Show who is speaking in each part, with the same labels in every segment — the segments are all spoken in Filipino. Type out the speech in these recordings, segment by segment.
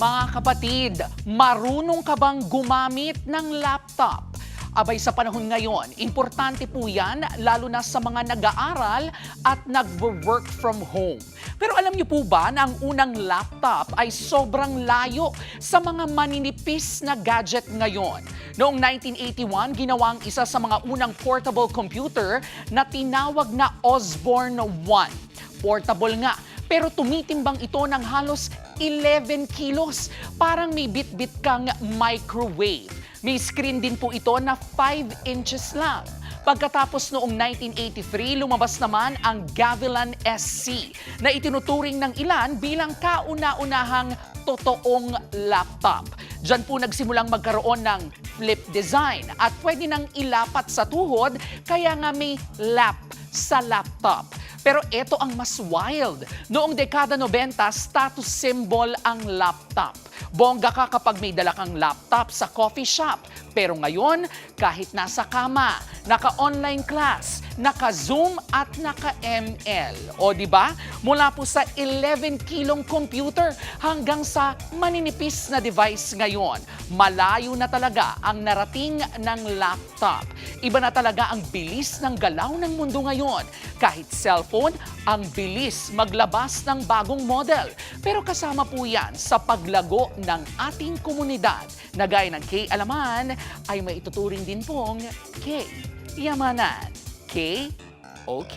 Speaker 1: Mga kapatid, marunong ka bang gumamit ng laptop? Abay sa panahon ngayon, importante po yan lalo na sa mga nag-aaral at nag-work from home. Pero alam niyo po ba na ang unang laptop ay sobrang layo sa mga maninipis na gadget ngayon? Noong 1981, ginawa ang isa sa mga unang portable computer na tinawag na Osborne 1. Portable nga, pero tumitimbang ito ng halos 11 kilos. Parang may bit-bit kang microwave. May screen din po ito na 5 inches lang. Pagkatapos noong 1983, lumabas naman ang Gavilan SC na itinuturing ng ilan bilang kauna-unahang totoong laptop. Diyan po nagsimulang magkaroon ng flip design at pwede nang ilapat sa tuhod kaya nga may lap sa laptop. Pero ito ang mas wild. Noong dekada 90, status symbol ang laptop. Bongga ka kapag may dala kang laptop sa coffee shop. Pero ngayon, kahit nasa kama, naka-online class, naka-Zoom at naka-ML. O di ba? Mula po sa 11 kilong computer hanggang sa maninipis na device ngayon. Malayo na talaga ang narating ng laptop. Iba na talaga ang bilis ng galaw ng mundo ngayon. Kahit cellphone, ang bilis maglabas ng bagong model. Pero kasama po yan sa paglago ng ating komunidad na gaya ng K-Alaman ay maituturing din pong K-Yamanan. K-OK.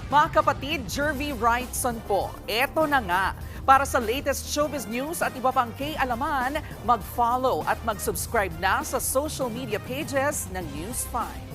Speaker 1: Mga kapatid, Jervy Wrightson po. Eto na nga. Para sa latest showbiz news at iba pang K-Alaman, mag-follow at mag-subscribe na sa social media pages ng News 5.